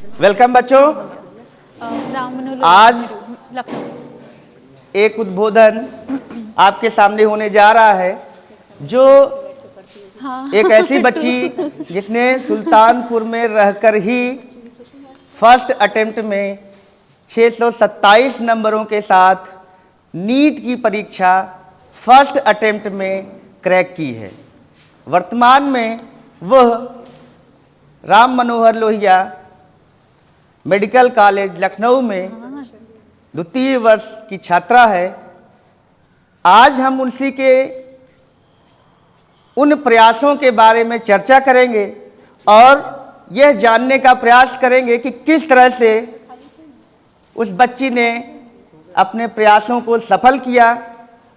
Welcome बच्चों। आज एक उद्बोधन आपके सामने होने जा रहा है जो एक ऐसी बच्ची जिसने सुल्तानपुर में रहकर ही फर्स्ट अटेम्प्ट में 627 नंबरों के साथ नीट की परीक्षा फर्स्ट अटेम्प्ट में क्रैक की है। वर्तमान में वह राम मनोहर लोहिया मेडिकल कॉलेज लखनऊ में द्वितीय वर्ष की छात्रा है। आज हम उसी के उन प्रयासों के बारे में चर्चा करेंगे और यह जानने का प्रयास करेंगे कि किस तरह से उस बच्ची ने अपने प्रयासों को सफल किया।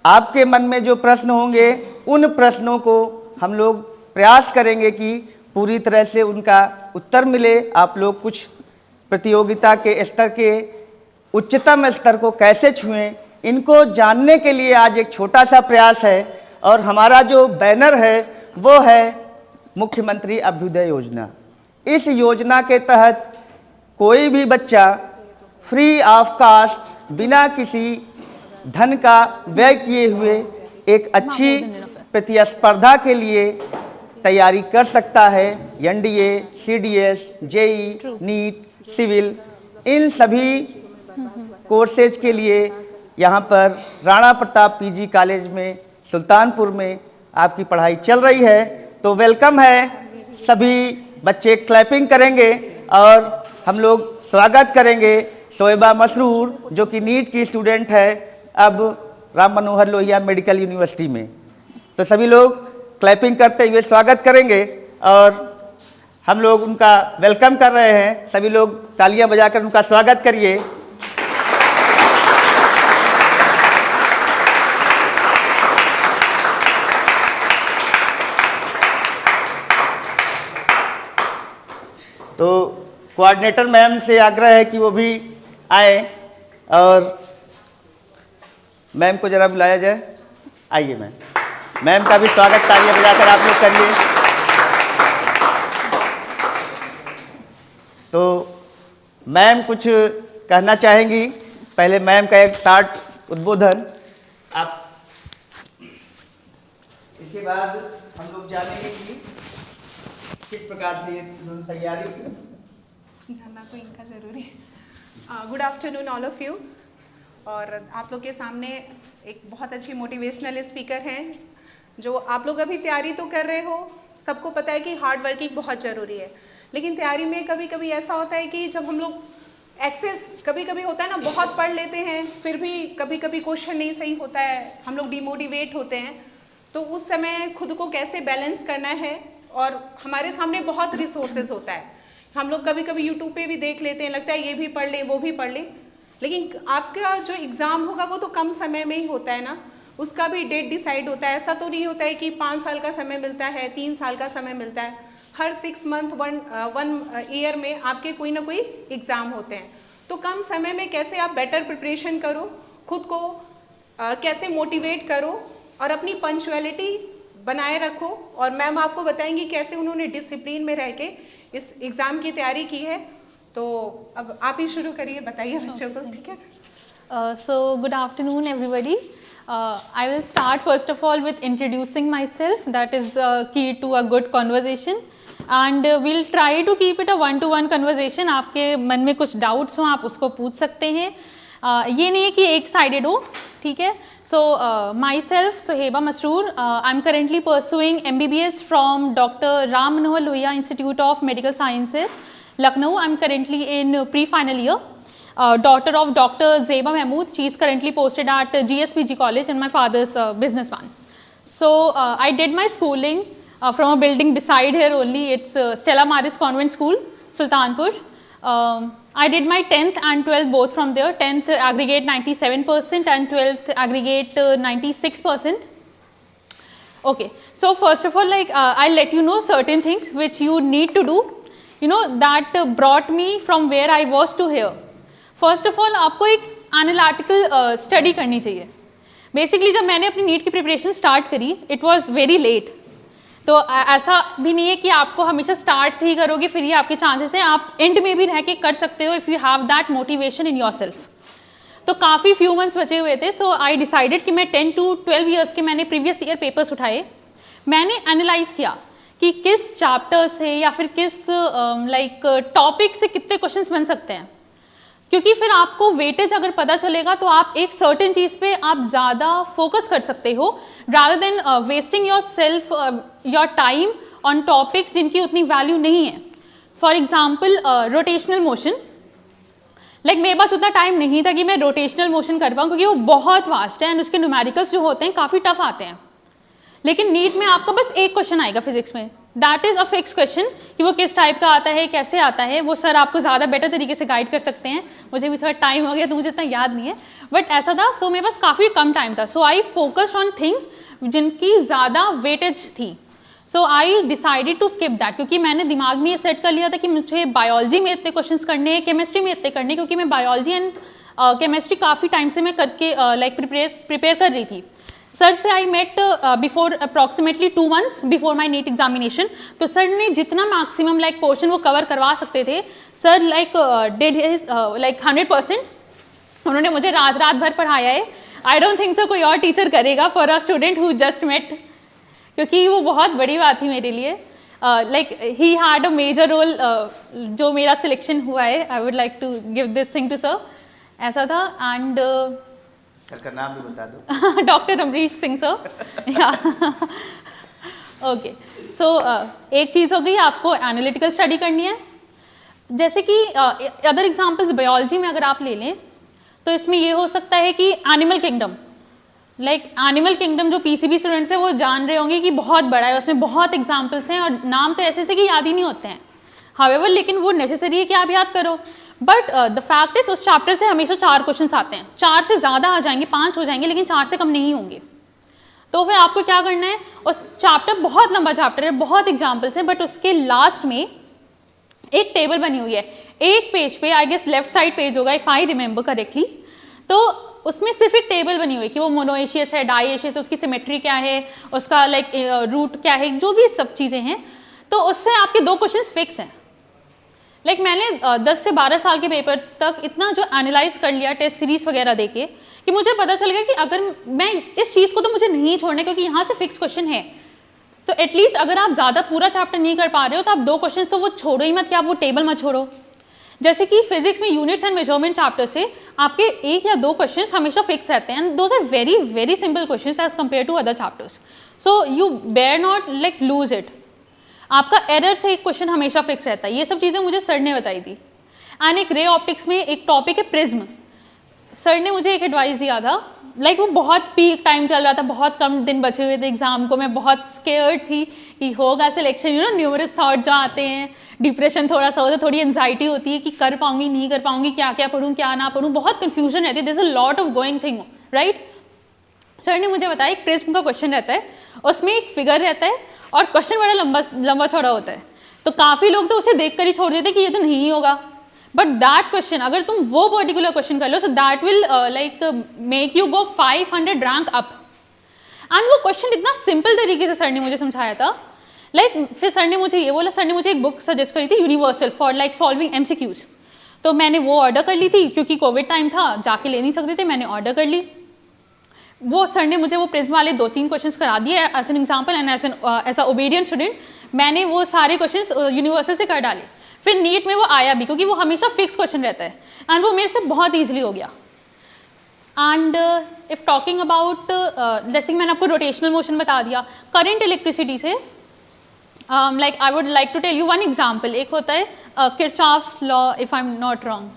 आपके मन में जो प्रश्न होंगे उन प्रश्नों को हम लोग प्रयास करेंगे कि पूरी तरह से उनका उत्तर मिले। आप लोग कुछ प्रतियोगिता के स्तर के उच्चतम स्तर को कैसे छुएं, इनको जानने के लिए आज एक छोटा सा प्रयास है। और हमारा जो बैनर है वो है मुख्यमंत्री अभ्युदय योजना। इस योजना के तहत कोई भी बच्चा फ्री ऑफ कास्ट बिना किसी धन का व्यय किए हुए एक अच्छी प्रतिस्पर्धा के लिए तैयारी कर सकता है। NDA, CDS, JE, NEET, civil, इन सभी कोर्सेज के लिए यहाँ पर राणा प्रताप पीजी कॉलेज में सुल्तानपुर में आपकी पढ़ाई चल रही है। तो वेलकम है, सभी बच्चे क्लैपिंग करेंगे और हम लोग स्वागत करेंगे शोएबा मसरूर जो कि नीट की स्टूडेंट है अब राम मनोहर लोहिया मेडिकल यूनिवर्सिटी में। तो सभी लोग क्लैपिंग करते हुए स्वागत करेंगे और हम लोग उनका वेलकम कर रहे हैं। सभी लोग तालियां बजाकर उनका स्वागत करिए। तो कोऑर्डिनेटर मैम से आग्रह है कि वो भी आए और मैम को जरा बुलाया जाए। आइए मैम का भी स्वागत तालियां बजाकर आप लोग करिए। तो मैम कुछ कहना चाहेंगी। पहले मैम का एक शॉर्ट उद्बोधन आप, इसके बाद हम लोग जानेंगे कि किस प्रकार से उन्होंने तैयारी की। जानना तो इनका जरूरी है। Good afternoon all of you. और आप लोग के सामने एक बहुत अच्छी मोटिवेशनल स्पीकर हैं जो आप लोग अभी तैयारी तो कर रहे हो। सबको पता है कि हार्ड वर्किंग बहुत ज़रूरी है, लेकिन तैयारी में कभी कभी ऐसा होता है कि जब हम लोग एक्सेस कभी कभी होता है ना, बहुत पढ़ लेते हैं फिर भी कभी कभी क्वेश्चन नहीं सही होता है, हम लोग डिमोटिवेट होते हैं। तो उस समय खुद को कैसे बैलेंस करना है, और हमारे सामने बहुत रिसोर्सेज होता है। हम लोग कभी कभी यूट्यूब पे भी देख लेते हैं, लगता है ये भी पढ़ लें वो भी पढ़ लें, लेकिन आपका जो एग्ज़ाम होगा वो तो कम समय में ही होता है ना, उसका भी डेट डिसाइड होता है। ऐसा तो नहीं होता है कि 5 साल का समय मिलता है, 3 साल का समय मिलता है। हर 6 मंथ वन ईयर में आपके कोई ना कोई एग्ज़ाम होते हैं। तो कम समय में कैसे आप बेटर प्रिपरेशन करो, खुद को कैसे मोटिवेट करो और अपनी पंक्चुअलिटी बनाए रखो। और मैम आपको बताएंगी कैसे उन्होंने डिसिप्लिन में रह के इस एग्ज़ाम की तैयारी की है। तो अब आप ही शुरू करिए, बताइए बच्चों को, ठीक है? So good afternoon everybody. I will start first of all with introducing myself. That is the key to a good conversation. And we'll try to keep it a one-to-one conversation. आपके मन में कुछ doubts हो आप उसको पूछ सकते हैं, ये नहीं है कि एक साइडेड हो, ठीक है? So myself Soheba Masroor, I'm currently pursuing MBBS from Dr. Ram Manohar Lohia Institute of Medical Sciences, Lucknow. I'm currently in pre-final year. Daughter of Dr. Zeba Mahmood. She is currently posted at GSPG College and my father's businessman. So I did my schooling from a building beside here only. It's Stella Maris Convent School, Sultanpur. I did my 10th and 12th both from there. 10th aggregate 97% and 12th aggregate 96%. Okay, so first of all, like I'll let you know certain things which you need to do, you know, that brought me from where I was to here. First of all आपको एक analytical study करनी चाहिए। Basically जब मैंने अपनी NEET की preparation start करी, it was very late. तो ऐसा भी नहीं है कि आपको हमेशा स्टार्ट से ही करोगे फिर ये आपके चांसेस हैं, आप एंड में भी रह के कर सकते हो if you have that motivation in your self. तो काफ़ी फ्यू मंथ्स बचे हुए थे, सो आई डिसाइडेड कि मैं 10 to 12 ईयर्स के मैंने प्रीवियस ईयर पेपर्स उठाए, मैंने एनालाइज किया कि किस चैप्टर से या फिर किस टॉपिक से कितने क्वेश्चंस बन सकते हैं, क्योंकि फिर आपको वेटेज अगर पता चलेगा तो आप एक सर्टेन चीज़ पे आप ज़्यादा फोकस कर सकते हो rather than wasting your self your time on topics जिनकी उतनी वैल्यू नहीं है। फॉर एग्जाम्पल रोटेशनल मोशन, मेरे पास उतना टाइम नहीं था कि मैं रोटेशनल मोशन कर पाऊँ क्योंकि वो बहुत वास्ट है एंड उसके न्यूमेरिकल्स जो होते हैं काफ़ी टफ आते हैं। लेकिन नीट में आपका बस एक क्वेश्चन आएगा फिजिक्स में, that is a fix question कि वो किस टाइप का आता है, कैसे आता है, वो सर आपको ज़्यादा बेटर तरीके से गाइड कर सकते हैं। मुझे भी थोड़ा टाइम हो गया तो मुझे इतना याद नहीं है, बट ऐसा था। सो मेरे पास काफ़ी कम टाइम था, so I focused on things जिनकी ज़्यादा वेटेज थी। So I decided to skip that, क्योंकि मैंने दिमाग में ये सेट कर लिया था कि मुझे बायोलॉजी में इतने क्वेश्चंस करने हैं, केमिस्ट्री में इतने करने, क्योंकि मैं बायोलॉजी एंड केमिस्ट्री काफ़ी टाइम से मैं करके प्रिपेयर कर रही थी। सर से I met before approximately 2 months before my NEET examination. तो सर ने जितना मैक्सिमम पोर्शन वो कवर करवा सकते थे, सर डिड हिज 100%। उन्होंने मुझे रात भर पढ़ाया है। आई डोंट थिंक सो कोई और टीचर करेगा for a student who just met, क्योंकि वो बहुत बड़ी बात थी मेरे लिए। He had a major role जो मेरा सिलेक्शन हुआ है। I would like to give this thing to sir, ऐसा था। एंड सर का नाम भी बता दो। Doctor Amrish Singh sir. Okay, so एक चीज़ हो गई, आपको एनालिटिकल स्टडी करनी है। जैसे कि अदर एग्जांपल्स बायोलॉजी में अगर आप ले लें तो इसमें ये हो सकता है कि एनिमल किंगडम, एनिमल किंगडम जो पीसीबी स्टूडेंट्स हैं वो जान रहे होंगे कि बहुत बड़ा है, उसमें बहुत एग्जाम्पल्स हैं और नाम तो ऐसे कि याद ही नहीं होते हैं। हावेवर लेकिन वो नेसेसरी है कि आप याद करो। बट द फैक्ट इज उस चैप्टर से हमेशा 4 क्वेश्चंस आते हैं, 4 से ज़्यादा आ जाएंगे, 5 हो जाएंगे, लेकिन 4 से कम नहीं होंगे। तो फिर आपको क्या करना है, उस चैप्टर बहुत लंबा चैप्टर है, बहुत एग्जाम्पल्स हैं, बट उसके लास्ट में एक टेबल बनी हुई है एक पेज पे, I guess left side page होगा इफ आई रिमेंबर करेक्टली। तो उसमें सिर्फ एक टेबल बनी हुई है कि वो मोनोएशियस है, डाईएशियस है, उसकी सिमेट्री क्या है, उसका रूट क्या है, जो भी सब चीज़ें हैं। तो उससे आपके 2 क्वेश्चंस फिक्स हैं। मैंने 10 से 12 साल के पेपर तक इतना जो एनालाइज कर लिया टेस्ट सीरीज वगैरह देके कि मुझे पता चल गया कि अगर मैं इस चीज़ को तो मुझे नहीं छोड़ना, क्योंकि यहाँ से फिक्स क्वेश्चन है। तो एटलीस्ट अगर आप ज़्यादा पूरा चैप्टर नहीं कर पा रहे हो तो आप 2 क्वेश्चन तो वो छोड़ो ही मत, कि आप वो टेबल मत छोड़ो। जैसे कि फिजिक्स में यूनिट्स एंड मेजरमेंट चैप्टर से आपके 1 या 2 क्वेश्चंस हमेशा फिक्स रहते हैं, and those are very very simple questions as compare to other chapters. So you better not lose it. आपका एरर से एक क्वेश्चन हमेशा फिक्स रहता है। ये सब चीज़ें मुझे सर ने बताई थी। एंड एक रे ऑप्टिक्स में एक टॉपिक है प्रिज्म। सर ने मुझे एक एडवाइस दिया था, वो बहुत पीक टाइम चल रहा था, बहुत कम दिन बचे हुए थे एग्जाम को, मैं बहुत स्केयर्ड थी कि होगा सिलेक्शन, न्यूमरस थॉट जो आते हैं, डिप्रेशन थोड़ा सा होता है, थोड़ी एंजाइटी होती है कि कर पाऊंगी नहीं कर पाऊंगी, क्या क्या पढ़ूँ क्या ना पढ़ूँ, बहुत कन्फ्यूजन रहती है, there is a lot of going thing, right. Sir ने मुझे बताया एक प्रिज्म का क्वेश्चन रहता है, उसमें एक फिगर रहता है और क्वेश्चन बड़ा लंबा चौड़ा होता है। तो काफ़ी लोग तो उसे देखकर ही छोड़ देते कि ये तो नहीं होगा, बट दैट क्वेश्चन अगर तुम वो पर्टिकुलर क्वेश्चन कर लो, so that will make you go 500 rank up. And वो क्वेश्चन इतना सिंपल तरीके से सर ने मुझे समझाया था। फिर सर ने मुझे ये बोला, सर ने मुझे एक बुक सजेस्ट करी थी, यूनिवर्सल फॉर सॉल्विंग MCQs। तो मैंने वो ऑर्डर कर ली थी, क्योंकि कोविड टाइम था, जाके ले नहीं सकते थे, मैंने ऑर्डर कर ली। वो सर ने मुझे वो प्रिज्म वाले 2-3 क्वेश्चंस करा दिए as an example, and as a obedient student मैंने वो सारे क्वेश्चंस यूनिवर्सल से कर डाले। फिर नीट में वो आया भी, क्योंकि वो हमेशा फिक्स क्वेश्चन रहता है, एंड वो मेरे से बहुत ईजिली हो गया। एंड इफ टॉकिंग अबाउट, जैसे कि मैंने आपको रोटेशनल मोशन बता दिया, करंट इलेक्ट्रिसिटी से I would like to tell you one example. एक होता है Kirchhoff's law, if I am not wrong,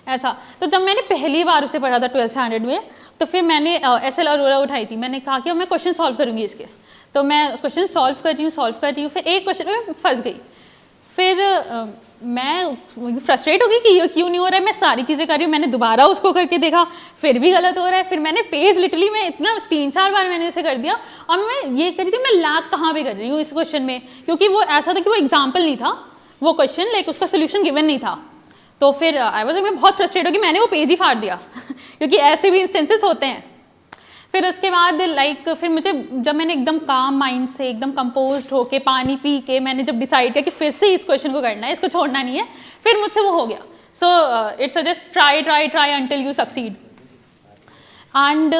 ऐसा। तो जब मैंने पहली बार उसे पढ़ा था 12th स्टैंडर्ड में, तो फिर मैंने SL अरोरा उठाई थी। मैंने कहा कि मैं क्वेश्चन सॉल्व करूँगी इसके। तो मैं क्वेश्चन सॉल्व कर रही हूँ, फिर एक क्वेश्चन में फंस गई। फिर मैं फ्रस्ट्रेट हो गई कि ये क्यों नहीं हो रहा है, मैं सारी चीज़ें कर रही हूँ, मैंने दोबारा उसको करके देखा, फिर भी गलत हो रहा है। फिर मैंने पेज लिटरली मैं इतना 3-4 बार मैंने इसे कर दिया, और मैं ये करी थी मैं लैग कहाँ पे कर रही हूँ इस क्वेश्चन में, क्योंकि वो ऐसा था कि वो एग्जाम्पल नहीं था, वो क्वेश्चन उसका सोल्यूशन गिवन नहीं था। तो फिर मैं बहुत फ्रस्ट्रेट हो गई, मैंने वो पेज ही फाड़ दिया क्योंकि ऐसे भी इंस्टेंसेस होते हैं। फिर उसके बाद लाइक फिर मुझे जब मैंने एकदम काम माइंड से एकदम कंपोज्ड होके पानी पी के मैंने जब डिसाइड किया कि फिर से इस क्वेश्चन को करना है, इसको छोड़ना नहीं है, फिर मुझसे वो हो गया. So it's just try until you succeed. And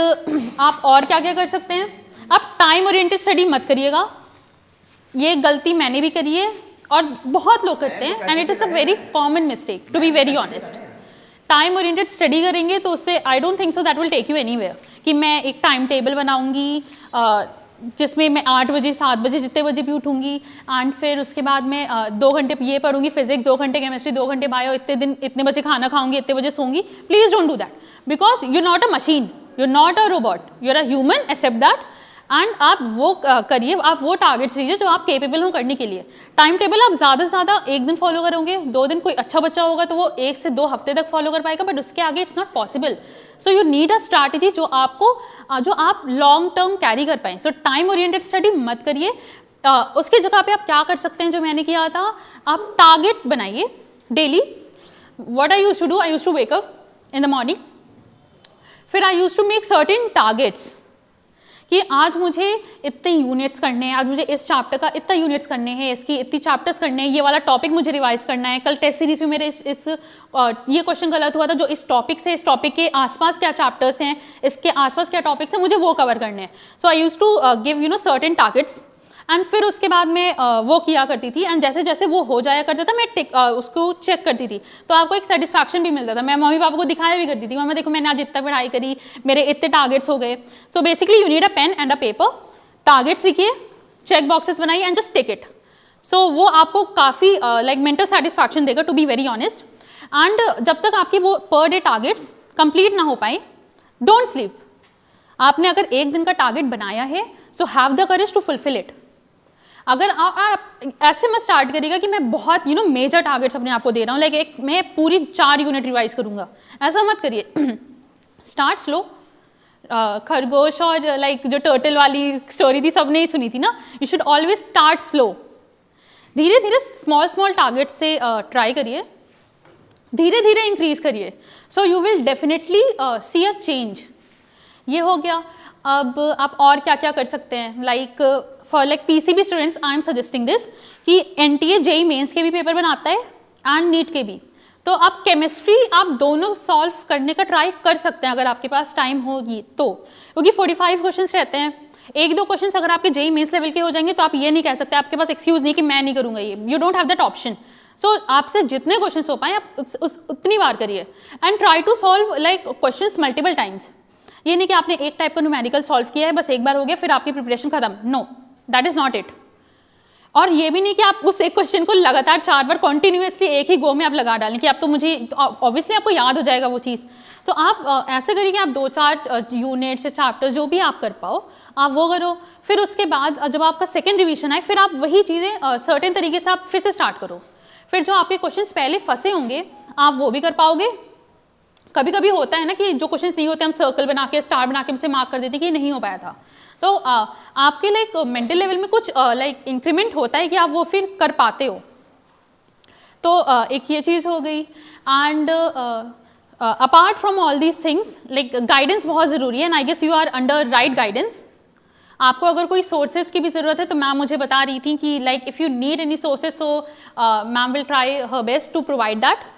आप और क्या क्या कर सकते हैं, आप टाइम ओरिएंटेड स्टडी मत करिएगा. ये गलती मैंने भी करी है और बहुत लोग करते हैं, and it is a very common mistake to be very honest. Time oriented study करेंगे तो उससे I don't think so that will take you anywhere कि मैं एक टाइम टेबल बनाऊंगी जिसमें मैं 8 बजे 7 बजे जितने बजे भी उठूंगी, एंड फिर उसके बाद मैं 2 घंटे ये पढ़ूंगी फिजिक्स, 2 घंटे केमिस्ट्री, 2 घंटे बायो, इतने दिन इतने बजे खाना खाऊंगी, इतने बजे सोऊंगी. Please don't do that, because you not a machine, you not a robot, you are a human, accept that. And आप वो करिए, आप वो टारगेट्स लीजिए जो आप केपेबल हो करने के लिए. टाइम टेबल आप ज़्यादा से ज़्यादा 1 दिन फॉलो करोगे, 2 दिन, कोई अच्छा बच्चा होगा तो वो 1 से 2 हफ्ते तक फॉलो कर पाएगा, बट उसके आगे it's not possible. So you need a strategy जो आप लॉन्ग टर्म कैरी कर पाएँ. सो टाइम ओरिएंटेड स्टडी मत करिए. उसकी जगह पे आप क्या कर सकते हैं जो मैंने किया था, आप टारगेट बनाइए daily. What I used to do, I used to wake up in the morning, फिर I used to make certain targets कि आज मुझे इतने यूनिट्स करने हैं, आज मुझे इस चैप्टर का इतना यूनिट्स करने हैं, इसकी इतनी चैप्टर्स करने हैं, ये वाला टॉपिक मुझे रिवाइज करना है. कल टेस्ट सीरीज में मेरे ये क्वेश्चन गलत हुआ था, जो इस टॉपिक से, इस टॉपिक के आसपास क्या चैप्टर्स हैं, इसके आसपास क्या टॉपिक्स हैं, मुझे वो कवर करने हैं. So I used to give certain targets, and फिर उसके बाद मैं वो किया करती थी, एंड जैसे जैसे वो हो जाया करता था मैं उसको चेक करती थी, तो आपको एक सेटिस्फैक्शन भी मिलता था. मैं मम्मी पापा को दिखाया भी करती थी, मम्मा देखो मैंने आज इतना पढ़ाई करी, मेरे इतने टारगेट्स हो गए. So basically you need a pen and a paper, targets लिखिए, चेक बॉक्सेस बनाइए and just take it. So वो आपको काफ़ी लाइक मेंटल सेटिस्फैक्शन देगा, to be very honest. And जब तक आपकी वो पर डे टारगेट्स कंप्लीट ना हो पाए, डोंट स्लीप. आपने अगर 1 दिन का टारगेट बनाया है, so have the courage to fulfil it. अगर आप ऐसे मत स्टार्ट करिएगा कि मैं बहुत मेजर टारगेट्स अपने आप को दे रहा हूँ, लाइक मैं पूरी 4 यूनिट रिवाइज करूँगा, ऐसा मत करिए. Start slow. खरगोश और लाइक जो टर्टल वाली स्टोरी थी, सबने ही सुनी थी ना. You should always start slow. धीरे धीरे स्मॉल टारगेट से ट्राई करिए, धीरे धीरे इंक्रीज करिए. So you will definitely see a change. ये हो गया. अब आप और क्या क्या कर सकते हैं, like for like PCB students I am suggesting this कि एनटीए जेई मेंस के भी पेपर बनाता है एंड नीट के भी. तो आप केमिस्ट्री आप दोनों सॉल्व करने का ट्राई कर सकते हैं अगर आपके पास टाइम होगी तो, क्योंकि 45 क्वेश्चंस रहते हैं. 1-2 क्वेश्चंस अगर आपके जेई मेंस लेवल के हो जाएंगे तो आप ये नहीं कह सकते, आपके पास एक्सक्यूज नहीं कि मैं नहीं करूँगा ये. You don't have that option. So आपसे जितने क्वेश्चंस हो पाए आप उतनी बार करिए, and try to solve like questions multiple times. ये नहीं कि आपने एक टाइप का न्यूमेरिकल सॉल्व किया है, बस एक बार हो गया फिर आपकी प्रिपरेशन खत्म. No, that is not it. और ये भी नहीं कि आप उस एक क्वेश्चन को लगातार 4 बार कॉन्टिन्यूसली एक ही गो में आप लगा डालें कि अब तो मुझे ऑब्वियसली आपको याद हो जाएगा वो चीज़. तो आप ऐसे करिए कि आप 2-4 यूनिट्स या चैप्टर जो भी आप कर पाओ आप वो करो. फिर उसके बाद जब आपका सेकेंड रिविजन आए फिर आप वही चीज़ें सर्टेन तरीके से आप फिर से स्टार्ट करो. फिर जो आपके क्वेश्चन पहले फंसे होंगे आप वो भी कर पाओगे. कभी कभी होता है ना कि जो क्वेश्चन नहीं होते हम सर्कल बना के स्टार बना के उसे मार्क कर देते कि ये नहीं हो पाया था. तो आपके लाइक मेंटल लेवल में कुछ लाइक इंक्रीमेंट होता है कि आप वो फिर कर पाते हो. तो एक ये चीज़ हो गई. And apart from all these things like guidance बहुत ज़रूरी है, and I guess you are under right guidance. आपको अगर कोई सोर्सेज की भी ज़रूरत है तो मैम मुझे बता रही थी कि like if you need any sources so ma'am will try her best to provide that.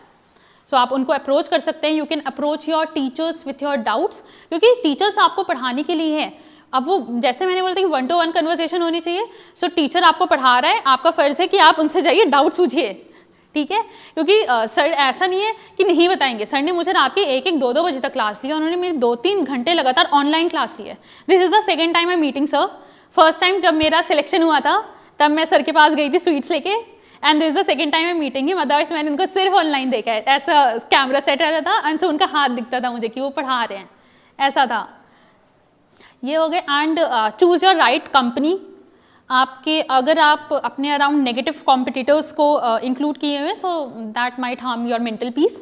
So आप उनको अप्रोच कर सकते हैं. You can approach your teachers with your doubts, क्योंकि टीचर्स आपको पढ़ाने के लिए हैं. अब वो जैसे मैंने बोला था कि 1-to-1 कन्वर्सेशन होनी चाहिए. सो टीचर आपको पढ़ा रहा है, आपका फ़र्ज़ है कि आप उनसे जाइए डाउट्स पूछिए, ठीक है. क्योंकि सर ऐसा नहीं है कि नहीं बताएंगे. सर ने मुझे रात के 1-1, 2-2 बजे तक क्लास लिया, उन्होंने मेरी 2-3 घंटे लगातार ऑनलाइन क्लास ली है. This is the second time I meeting sir. First time जब मेरा सिलेक्शन हुआ था तब मैं सर के पास गई थी स्वीट्स लेके, and this is the second time I meeting him. Otherwise मैंने उनको सिर्फ ऑनलाइन देखा है. ऐसा कैमरा सेट रहता था एंड सो उनका हाथ दिखता था मुझे कि वो पढ़ा रहे हैं, ऐसा था. ये हो गए. And choose your right company. आपके अगर आप अपने अराउंड नेगेटिव कॉम्पिटिटर्स को इंक्लूड किए हुए so that might harm your mental peace.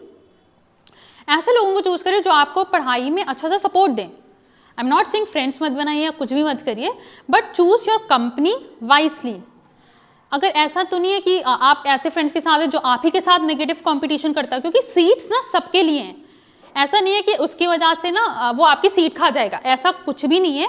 ऐसे लोगों को चूज करें जो आपको पढ़ाई में अच्छा सा सपोर्ट दें. आई एम नॉट सेइंग फ्रेंड्स मत बनाइए या कुछ भी मत करिए, but choose your company wisely. अगर ऐसा तो नहीं है कि आप ऐसे फ्रेंड्स के साथ हैं जो आप ही के साथ नेगेटिव कंपटीशन करता है, क्योंकि सीट्स ना सबके लिए हैं. ऐसा नहीं है कि उसकी वजह से ना वो आपकी सीट खा जाएगा, ऐसा कुछ भी नहीं है।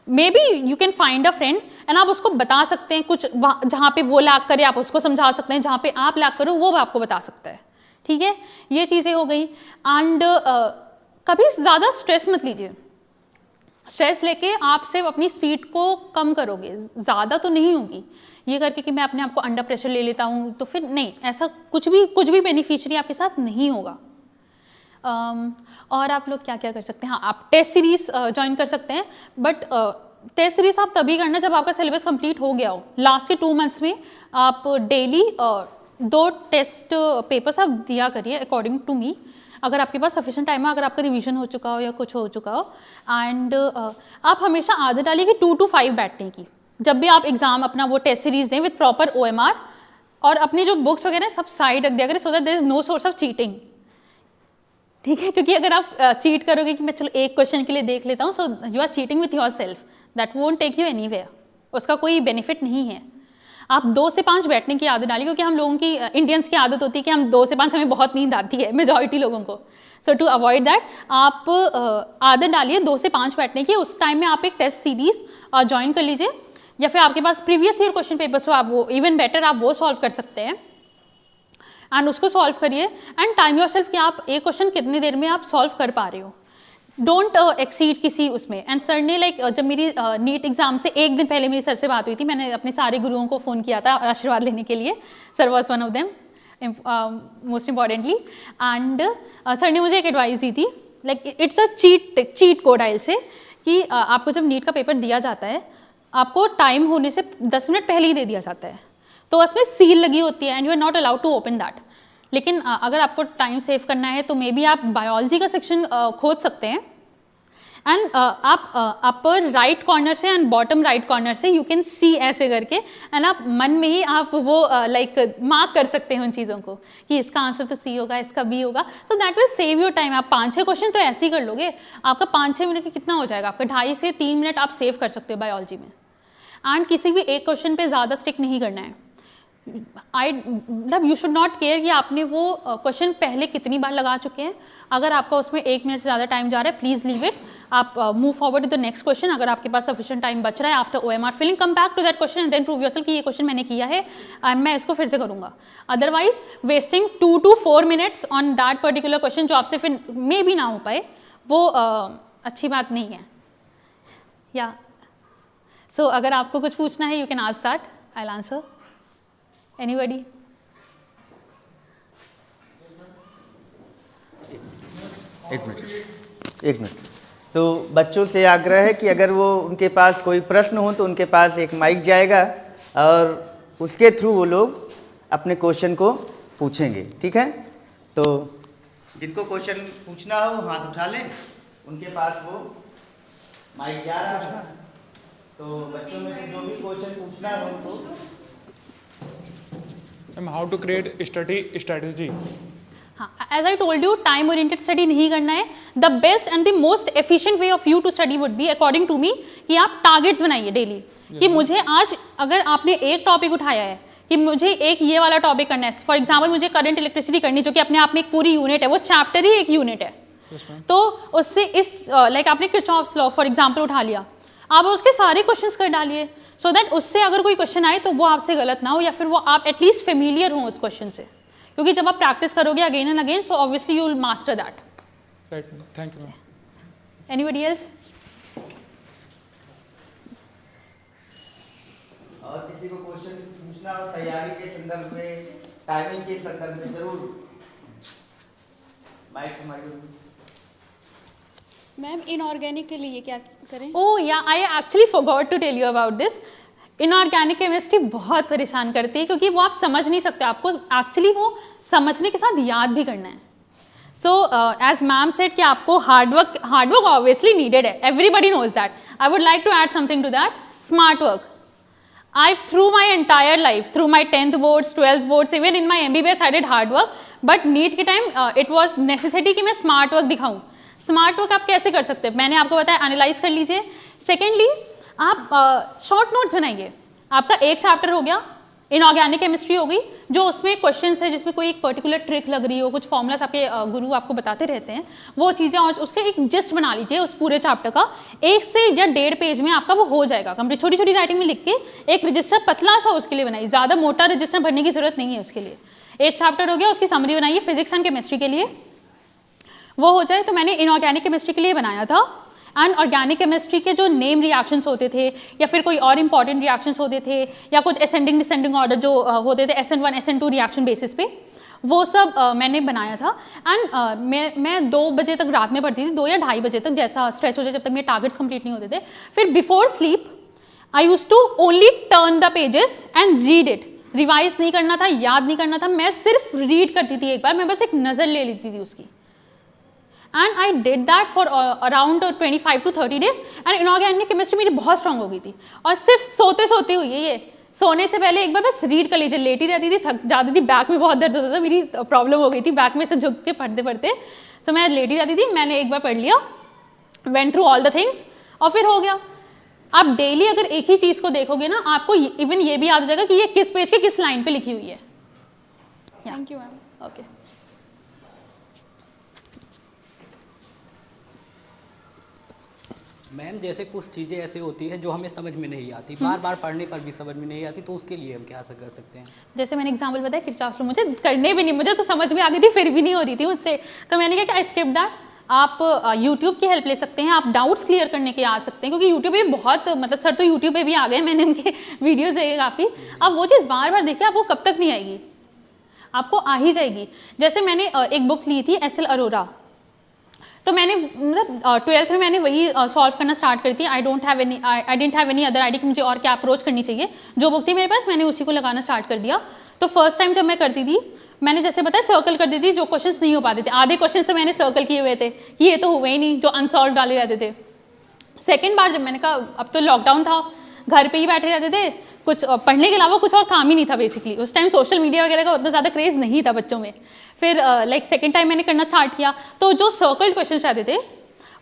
May be you can find a friend and आप उसको बता सकते हैं कुछ, जहाँ पे वो लैग करे आप उसको समझा सकते हैं, जहाँ पे आप लैग करो वो आपको बता सकता है, ठीक है। ये चीज़ें हो गई। एंड कभी ज़्यादा स्ट्रेस मत लीजिए, स्ट्रेस लेके आप सिर्फ अपनी स्पीड को कम करोगे, ज़्यादा तो नहीं होगी। ये करके कि मैं अपने आप को अंडर प्रेशर ले लेता हूँ तो फिर नहीं, ऐसा कुछ भी बेनिफिशियरी आपके साथ नहीं होगा। और आप लोग क्या क्या कर सकते हैं, हाँ आप टेस्ट सीरीज ज्वाइन कर सकते हैं, बट टेस्ट सीरीज आप तभी करना जब आपका सिलेबस कंप्लीट हो गया हो। लास्ट के 2 मंथ्स में आप डेली 2 टेस्ट पेपर्स आप दिया करिए अकॉर्डिंग टू मी, अगर आपके पास सफिशिएंट टाइम है, अगर आपका रिवीजन हो चुका हो या कुछ हो चुका हो। एंड आप हमेशा आदत डालिए कि 2 to 5 बैठने की, जब भी आप एग्जाम अपना वो टेस्ट सीरीज दें विद प्रॉपर OMR, और अपनी जो बुक्स वगैरह सब साइड रख दिया करें, so that there is no source of cheating, ठीक है। क्योंकि अगर आप चीट करोगे कि मैं चलो एक क्वेश्चन के लिए देख लेता हूँ, so you are cheating with yourself, that won't take you anywhere, उसका कोई बेनिफिट नहीं है। आप 2 से 5 बैठने की आदत डालिए, क्योंकि हम लोगों की इंडियंस की आदत होती है कि हम 2 से 5 हमें बहुत नींद आती है, मेजॉरिटी लोगों को। सो टू अवॉइड दैट आप आदत डालिए 2 से 5 बैठने की। उस टाइम में आप एक टेस्ट सीरीज ज्वाइन कर लीजिए, या फिर आपके पास प्रीवियस ईयर क्वेश्चन पेपर्स हो, आप वो इवन बेटर आप वो सॉल्व कर सकते हैं एंड उसको सॉल्व करिए। एंड टाइम योरसेल्फ कि आप एक क्वेश्चन कितनी देर में आप सॉल्व कर पा रहे हो, डोंट एक्सीड किसी उसमें। एंड सर ने जब मेरी नीट एग्जाम से एक दिन पहले मेरी सर से बात हुई थी, मैंने अपने सारे गुरुओं को फ़ोन किया था आशीर्वाद लेने के लिए, sir was one of them most importantly. And sir ने मुझे एक एडवाइस दी थी, इट्स अ चीट कोड आइल से, कि आपको जब नीट का पेपर दिया जाता है आपको टाइम होने से 10 मिनट पहले ही दे दिया जाता है, तो उसमें सील लगी होती है and you are not allowed to open that. लेकिन अगर आपको टाइम सेव करना है तो मे बी आप बायोलॉजी का सेक्शन खोज सकते हैं एंड आप अपर राइट कॉर्नर से एंड बॉटम राइट कॉर्नर से यू कैन सी ऐसे करके, एंड आप मन में ही आप वो मार्क कर सकते हैं उन चीज़ों को कि इसका आंसर तो सी होगा, इसका बी होगा, तो that will save your time. आप 5-6 क्वेश्चन तो ऐसे ही कर लोगे, आपका 5-6 मिनट में कितना हो जाएगा, आपका 2.5 से 3 मिनट आप सेव कर सकते हो बायोलॉजी में। एंड किसी भी एक क्वेश्चन पे ज़्यादा स्टिक नहीं करना है। मतलब यू शुड नॉट केयर कि आपने वो क्वेश्चन पहले कितनी बार लगा चुके हैं। अगर आपका उसमें 1 मिनट से ज़्यादा टाइम जा रहा है, प्लीज़ लीव इट, आप move forward to the next question. अगर आपके पास सफिशिएंट टाइम बच रहा है after OMR filling, come back to that question and then prove yourself कि ये क्वेश्चन मैंने किया है एंड मैं इसको फिर से करूँगा। Otherwise wasting 2 to 4 minutes on that particular question जो आपसे फिर मे भी ना हो पाए, वो अच्छी बात नहीं है। या सो अगर आपको कुछ पूछना है you can ask that, I will answer. Anybody? एक मिनट। तो बच्चों से आग्रह है कि अगर वो उनके पास कोई प्रश्न हो तो उनके पास एक माइक जाएगा और उसके थ्रू वो लोग अपने क्वेश्चन को पूछेंगे, ठीक है। तो जिनको क्वेश्चन पूछना हो हाथ उठा लें, उनके पास वो माइक जा रहा है। तो बच्चों में से जो भी क्वेश्चन पूछना है उनको। How to create study strategy. हाँ, as I told you, time oriented study नहीं करना है। The best and the most efficient way of you to study would be according to me कि आप टारगेट्स बनाइए डेली, कि मुझे आज अगर आपने एक टॉपिक उठाया है कि मुझे एक ये वाला टॉपिक करना है, फॉर एग्जाम्पल मुझे करंट इलेक्ट्रिसिटी करनी, जो कि अपने आप में एक पूरी यूनिट है, वो चैप्टर ही एक यूनिट है। तो उससे इस आपने किरचॉफ्स लॉ फॉर एग्जाम्पल उठा लिया, आप उसके सारे क्वेश्चंस कर डालिए, सो दैट उससे अगर कोई क्वेश्चन आए तो वो आपसे गलत ना हो, या फिर वो आप एटलीस्ट फेमिलियर हो उस क्वेश्चन से, क्योंकि जब आप प्रैक्टिस करोगे again and again, so obviously you will master that. Right, thank you ma'am. Anybody else? और किसी को क्वेश्चन पूछना हो तैयारी के संदर्भ में, टाइमिंग के संदर्भ में, जरूर माइक हमारी। मैम इनऑर्गेनिक के लिए क्या करें? Oh yeah, I actually forgot to tell you about this. Inorganic chemistry बहुत परेशान करती है, क्योंकि वो आप समझ नहीं सकते, आपको एक्चुअली वो समझने के साथ याद भी करना है। सो एज मैम सेड कि आपको हार्डवर्क ऑब्वियसली नीडेड है, everybody knows that. I would like to add something to that, smart work. I through my entire life, through my 10th boards, 12th boards, even in my MBBS I did hard work, but NEET के time it was necessity कि मैं smart work दिखाऊं। Smart work आप कैसे कर सकते हैं, मैंने आपको बताया, एनालाइज कर लीजिए। सेकेंडली, आप शॉर्ट नोट्स बनाइए। आपका एक चैप्टर हो गया, इनऑर्गेनिक केमिस्ट्री होगी जो उसमें क्वेश्चंस है जिसमें कोई एक पर्टिकुलर ट्रिक लग रही हो, कुछ फॉर्मूलास आपके गुरु आपको बताते रहते हैं, वो चीज़ें, और उसके एक जिस्ट बना लीजिए उस पूरे चैप्टर का, 1 से या 1.5 पेज में आपका वो हो जाएगा कंप्लीट। छोटी छोटी राइटिंग में लिख के एक रजिस्टर पतला सा उसके लिए बनाइए, ज़्यादा मोटा रजिस्टर भरने की जरूरत नहीं है उसके लिए। एक चैप्टर हो गया, उसकी समरी बनाइए फिजिक्स एंड केमिस्ट्री के लिए, वो हो जाए। तो मैंने इनऑर्गेनिक केमिस्ट्री के लिए बनाया था। एंड ऑर्गेनिक केमिस्ट्री के जो नेम रिएक्शंस होते थे या फिर कोई और इंपॉर्टेंट रिएक्शंस होते थे या कुछ असेंडिंग डिसेंडिंग ऑर्डर जो होते थे SN1 SN2 रिएक्शन बेसिस पे, वो सब मैंने बनाया था। एंड मैं 2 बजे तक रात में पढ़ती थी, 2 या 2:30 बजे तक, जैसा स्ट्रेच हो जाए, जब तक मेरे टारगेट्स कंप्लीट नहीं होते थे। फिर before sleep I use to only turn the pages and read it. Revise नहीं करना था, याद नहीं करना था, मैं सिर्फ रीड करती थी एक बार, मैं बस एक नज़र ले लेती थी उसकी। And I did that for around 25 to 30 days। And inorganic chemistry मेरी बहुत स्ट्रांग हो गई थी, और सिर्फ सोते सोते हुई है ये। सोने से पहले एक बार बस रीड कर लीजिए, लेटी रहती थी, थक जाती थी, बैक में बहुत दर्द होता था, मेरी प्रॉब्लम हो गई थी बैक में से झुक के पढ़ते पढ़ते, सो मैं लेटी रहती थी। मैंने एक बार पढ़ लिया, went through all the things, और फिर हो गया। आप डेली अगर एक ही चीज़ को देखोगे ना, आपको इवन ये भी याद हो जाएगा कि ये किस पेज के किस लाइन पे लिखी हुई है। Thank you ma'am. Okay. Ma'am जैसे कुछ चीज़ें ऐसी होती हैं जो हमें समझ में नहीं आती, बार बार पढ़ने पर भी समझ में नहीं आती, तो उसके लिए हम क्या कर सकते हैं? जैसे मैंने एग्जाम्पल बताया किरचॉफ लॉ, मुझे करने भी नहीं, मुझे तो समझ में आ गई थी फिर भी नहीं हो रही थी मुझसे, तो मैंने क्या, आई स्किप दैट। आप YouTube की हेल्प ले सकते हैं, आप डाउट्स क्लियर करने के आ सकते हैं, क्योंकि YouTube पे बहुत, मतलब सर तो YouTube पे भी आ गए, मैंने उनके वीडियोस देखे काफ़ी। अब वो चीज़ बार बार देखिए, आपको कब तक नहीं आएगी, आपको आ ही जाएगी। जैसे मैंने एक बुक ली थी SL अरोरा, तो मैंने मतलब 12th में मैंने वही सॉल्व करना स्टार्ट करी थी। I don't have any other idea कि मुझे और क्या अप्रोच करनी चाहिए। जो बुक थी मेरे पास, मैंने उसी को लगाना स्टार्ट कर दिया। तो फर्स्ट टाइम जब मैं करती थी, मैंने जैसे बताया सर्कल कर दी थी, जो क्वेश्चंस नहीं हो पाते थे, आधे क्वेश्चन से मैंने सर्कल किए हुए थे कि ये तो हुए ही नहीं, जो अनसॉल्व डाले रहते थे। सेकेंड बार जब मैंने कहा, अब तो लॉकडाउन था, घर पे ही बैठे रहते थे, कुछ पढ़ने के अलावा कुछ और काम ही नहीं था बेसिकली। उस टाइम सोशल मीडिया वगैरह का उतना ज़्यादा क्रेज़ नहीं था बच्चों में। फिर लाइक सेकेंड टाइम मैंने करना स्टार्ट किया, तो जो सर्कल्ड क्वेश्चन रहते थे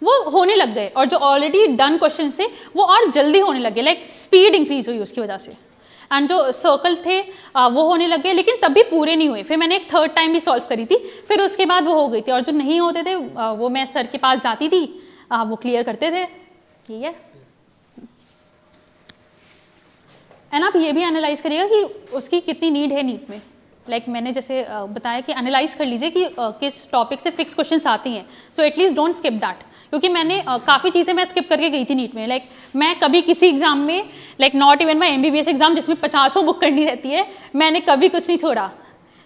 वो होने लग गए, और जो ऑलरेडी डन क्वेश्चन थे वो और जल्दी होने लगे, लाइक स्पीड इंक्रीज हुई उसकी वजह से। एंड जो सर्कल थे वो होने लग गए, लेकिन तब भी पूरे नहीं हुए। फिर मैंने एक थर्ड टाइम भी सॉल्व करी थी, फिर उसके बाद वो हो गई थी। और जो नहीं होते थे वो मैं सर के पास जाती थी, वो क्लियर करते थे। ठीक है। एंड आप ये भी एनालाइज करिएगा कि उसकी कितनी नीड है नीट में। लाइक मैंने जैसे बताया कि एनालाइज कर लीजिए कि किस टॉपिक से फिक्स क्वेश्चंस आती हैं, so at least don't skip that. क्योंकि मैंने काफ़ी चीज़ें मैं स्किप करके गई थी नीट में। लाइक मैं कभी किसी एग्जाम में, like not even my MBBS exam जिसमें 50 बुक करनी रहती है, मैंने कभी कुछ नहीं छोड़ा।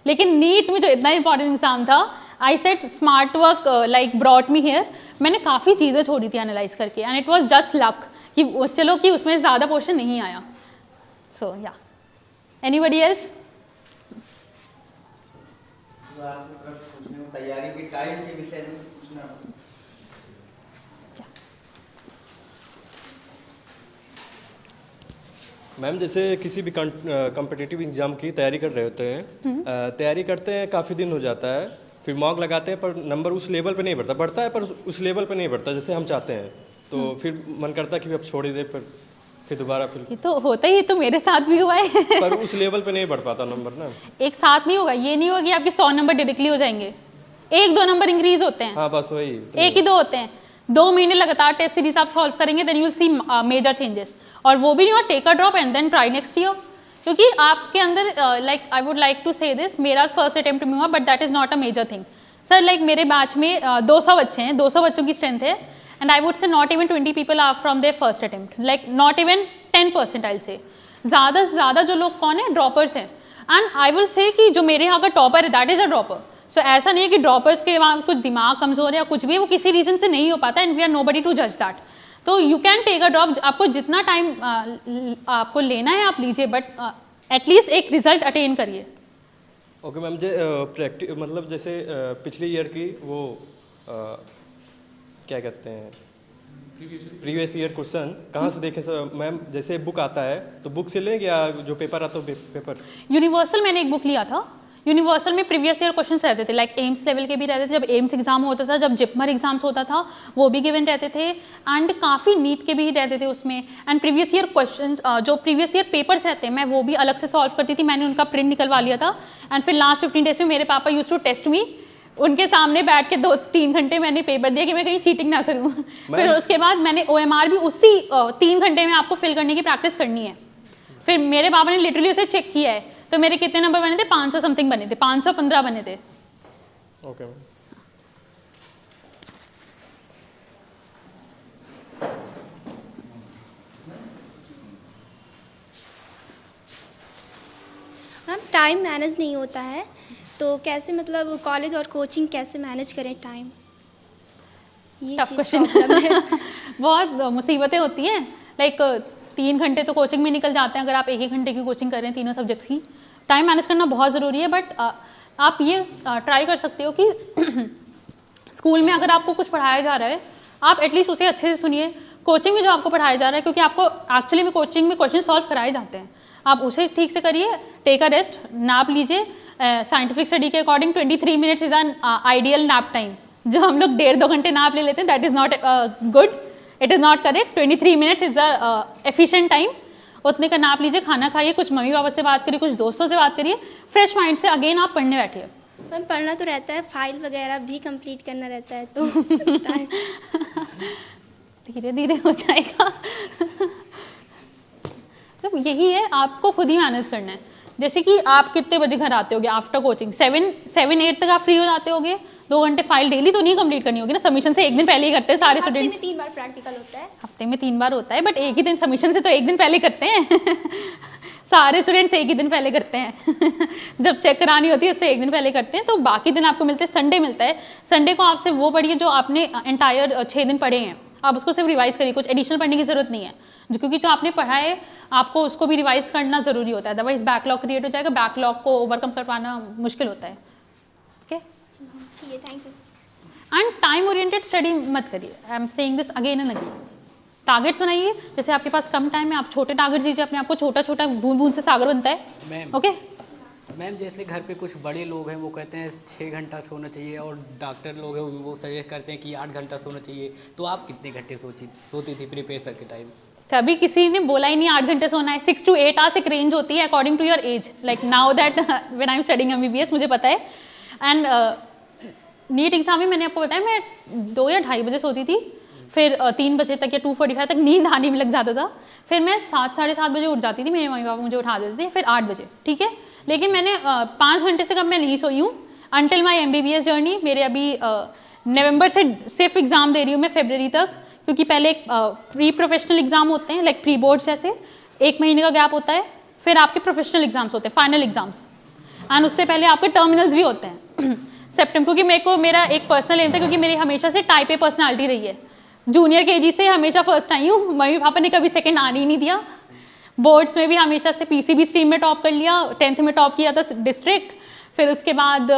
लेकिन नीट में जो इतना इंपॉर्टेंट एग्जाम था, I set smart work like brought me here, मैंने काफ़ी चीज़ें छोड़ी थी एनालाइज करके, and it was just luck कि चलो कि उसमें ज़्यादा पोर्शन नहीं आया। सो या, एनीबडी एल्स? तैयारी के टाइम के विषय में पूछना। मैम जैसे किसी भी कॉम्पिटिटिव एग्जाम की तैयारी कर रहे होते हैं, तैयारी करते हैं, काफ़ी दिन हो जाता है, फिर मॉक लगाते हैं, पर नंबर उस लेवल पे नहीं बढ़ता है, पर उस लेवल पे नहीं बढ़ता जैसे हम चाहते हैं, तो फिर मन करता है कि अब छोड़ ही दे, फिर दोबारा फिर ये तो होता ही, तो मेरे साथ भी हुआ है। पर उस लेवल पे नहीं बढ़ पाता नंबर ना। एक साथ नहीं होगा, ये नहीं होगा कि आपके 100 नंबर डायरेक्टली हो जाएंगे, 1-2 नंबर इंक्रीज होते हैं। हाँ बस वही तो। 1 ही 2 होते हैं। 2 महीने लगातार टेस्ट सीरीज आप सॉल्व करेंगे, then you will see major changes. और वो भी नहीं हुआ, take a drop and then try next year. क्योंकि आपके अंदर like I would like to say this, मेरा फर्स्ट अटेम्प्ट में हुआ, but that is not a major thing sir. Like मेरे बैच में 200 बच्चे हैं, 200 बच्चों की स्ट्रेंथ है, and I would say not even 20 people are from their first attempt, like not even 10% I say. ज़्यादा से ज़्यादा जो लोग कौन है, ड्रॉपर्स हैं। एंड आई विल से कि जो मेरे यहाँ का टॉपर है दैट इज़ अ ड्रॉपर। सो ऐसा नहीं है कि ड्रॉपर्स के वहाँ कुछ दिमाग कमज़ोर है या कुछ भी, वो किसी रीज़न से नहीं हो पाता, and we are nobody to जज दैट। तो you can take a drop, आपको जितना टाइम आपको लेना है आप लीजिए, बट एटलीस्ट एक रिजल्ट अटेन करिए। ओके मैम, प्रैक्टिस मतलब जैसे पिछले ईयर की वो क्या कहते हैं, प्रीवियस ईयर क्वेश्चन कहाँ से देखें सर मैम? जैसे बुक आता है तो बुक से लें या जो पेपर आता है पेपर? यूनिवर्सल मैंने एक बुक लिया था, यूनिवर्सल में प्रीवियस ईयर क्वेश्चंस रहते थे, लाइक एम्स लेवल के भी रहते थे, जब एम्स एग्जाम होता था, जब जिपमर एग्जाम्स होता था वो भी गिवन रहते थे, एंड काफ़ी नीट के भी रहते थे उसमें। एंड प्रीवियस ईयर क्वेश्चंस जो प्रीवियस ईयर पेपर्स रहते हैं मैं वो भी अलग से सॉल्व करती थी, मैंने उनका प्रिंट निकलवा लिया था। एंड फिर लास्ट 15 डेज में मेरे पापा यूज टू टेस्ट मी, उनके सामने बैठ के 2-3 घंटे मैंने पेपर दिया कि मैं कहीं चीटिंग ना करूँ। फिर उसके बाद मैंने OMR भी उसी 3 घंटे में आपको फिल करने की प्रैक्टिस करनी है। फिर मेरे पापा ने लिटरली उसे चेक किया है, तो मेरे कितने नंबर बने थे, 500 समथिंग बने थे, 515 बने थे। Okay ma'am. Ma'am time manage नहीं होता है, तो कैसे मतलब कॉलेज और कोचिंग कैसे मैनेज करें टाइम, ये टफ चीज़ क्वेश्चन प्रॉब्लम है। बहुत मुसीबतें होती हैं, लाइक 3 घंटे तो कोचिंग में निकल जाते हैं अगर आप 1-1 घंटे की कोचिंग कर रहे हैं तीनों सब्जेक्ट्स की। टाइम मैनेज करना बहुत ज़रूरी है, बट आप ये ट्राई कर सकते हो कि स्कूल में अगर आपको कुछ पढ़ाया जा रहा है आप एटलीस्ट उसे अच्छे से सुनिए। कोचिंग में जो आपको पढ़ाया जा रहा है, क्योंकि आपको एक्चुअली में कोचिंग में क्वेश्चन सॉल्व कराए जाते हैं, आप उसे ठीक से करिए, टेक अ रेस्ट, नाप लीजिए। साइंटिफिक स्टडी के according 23 minutes is an ideal nap time. जो हम लोग 1.5-2 घंटे नाप ले लेते हैं, that is not good, it is not correct. 23 minutes is a efficient time. उतने का नाप लीजिए, खाना खाइए, कुछ मम्मी पापा से बात करिए, कुछ दोस्तों से बात करिए, फ्रेश माइंड से अगेन आप पढ़ने बैठिए। मैम पढ़ना तो रहता है, फाइल वगैरह भी कंप्लीट करना रहता है, तो धीरे धीरे हो जाएगा। तो यही है, आपको खुद ही मैनेज करना है। जैसे कि आप कितने बजे घर आते होगे आफ्टर कोचिंग, 7-8 तक आप फ्री हो जाते होगे। 2 घंटे फाइल डेली तो नहीं कंप्लीट करनी होगी ना, सबमिशन से एक दिन पहले ही करते हैं सारे हफ्ते स्टूडेंट्स। में 3 बार प्रैक्टिकल होता है। हफ्ते में 3 बार होता है, बट एक ही दिन सबमिशन से तो एक दिन पहले करते हैं। सारे स्टूडेंट्स एक ही दिन पहले करते हैं। जब चेक करानी होती है उससे एक दिन पहले करते हैं, तो बाकी दिन आपको मिलते हैं। संडे मिलता है, संडे को आपसे वो पढ़िए जो आपने एंटायर 6 दिन पढ़े हैं, आप उसको सिर्फ रिवाइज करिए, कुछ एडिशनल पढ़ने की जरूरत नहीं है, क्योंकि जो आपने पढ़ा है आपको उसको भी रिवाइज करना जरूरी होता है, अदरवाइज बैकलॉग क्रिएट हो जाएगा, बैकलॉग को ओवरकम कर पाना मुश्किल होता है। ओके, ठीक है, thank you. And time oriented study मत करिए, I am saying this again and again. Targets बनाइए, जैसे आपके पास कम टाइम है आप छोटे टारगेट्स दीजिए अपने आप को, छोटा छोटा बूंद बूंद से सागर बनता है। मैम ओके मैम, जैसे घर पे कुछ बड़े लोग हैं वो कहते हैं 6 घंटा सोना चाहिए, और डॉक्टर लोग हैं वो सजेस्ट करते हैं कि 8 घंटा सोना चाहिए, तो आप कितने घंटे सोती थी प्रिपरेशन के टाइम? कभी किसी ने बोला ही नहीं 8 घंटे सोना है। 6 to 8 आवर्स एक रेंज होती है according to your age, like now that when I am studying MBBS मुझे पता है। एंड नीट एग्जाम में मैंने आपको बताया मैं 2 या 2:30 बजे सोती थी, फिर 3 बजे तक या 2:45 तक नींद आने में लग जाता था, फिर मैं 7-7:30 बजे उठ जाती थी, मेरे मम्मी पापा मुझे उठा देते थे, फिर 8 बजे, ठीक है। लेकिन मैंने 5 घंटे से कम मैं नहीं सोई हूँ अंटिल माई MBBS जर्नी। मेरे अभी नवंबर से सिर्फ एग्ज़ाम दे रही हूँ मैं फरवरी तक, क्योंकि पहले एक प्री प्रोफेशनल एग्ज़ाम होते हैं, लाइक प्री बोर्ड्स जैसे 1 महीने का गैप होता है, फिर आपके प्रोफेशनल एग्जाम्स होते हैं, फाइनल एग्जाम्स, एंड उससे पहले आपके टर्मिनल्स भी होते हैं सितंबर। क्योंकि मेरा एक पर्सनल एम था, क्योंकि मेरी हमेशा से टाइप ए पर्सनैलिटी रही है, जूनियर KG से हमेशा फर्स्ट आई हूँ, मम्मी पापा ने कभी सेकंड आने ही नहीं दिया। बोर्ड्स में भी हमेशा से PCB स्ट्रीम में टॉप कर लिया, 10th में टॉप किया था डिस्ट्रिक्ट, फिर उसके बाद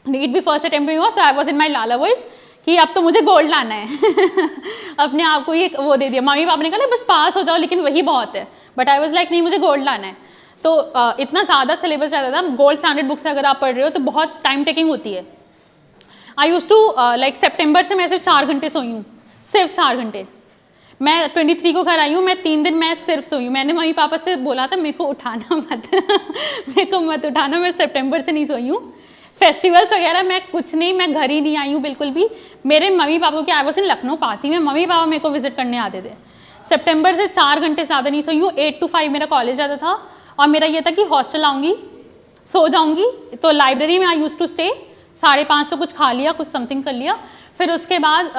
नीट भी फर्स्ट अटेम्प्ट में हुआ, सो I was in my Lala world कि अब तो मुझे गोल्ड लाना है। अपने आप को ये वो दे दिया, मम्मी पापा ने कहा बस पास हो जाओ लेकिन वही बहुत है, बट आई वॉज लाइक नहीं मुझे गोल्ड लाना है। तो इतना ज़्यादा सिलेबस रहता था, गोल्ड स्टैंडर्ड बुक से अगर आप पढ़ रहे हो तो बहुत टाइम टेकिंग होती है। आई यूज टू लाइक सितंबर से मैं सिर्फ 4 घंटे सोई हूँ, सिर्फ 4 घंटे। मैं 23 को घर आई हूँ, मैं 3 दिन मैं सिर्फ सोई हूँ। मैंने मम्मी पापा से बोला था मेरे को उठाना मत मेरे को मत उठाना, मैं सितंबर से नहीं सोई हूँ। फेस्टिवल्स वगैरह मैं कुछ नहीं, मैं घर ही नहीं आई हूँ बिल्कुल भी। मेरे मम्मी पापा के आई वॉज इन लखनऊ पास ही में, मम्मी पापा मेरे को विजिट करने आते थे। सितंबर से 4 घंटे ज़्यादा नहीं सोई हूँ। 8 to 5 मेरा कॉलेज जाता था, और मेरा ये था कि हॉस्टल आऊँगी, सो जाऊँगी, तो लाइब्रेरी में आई यूज टू स्टे। 5:30 तो कुछ खा लिया, कुछ समथिंग कर लिया, फिर उसके बाद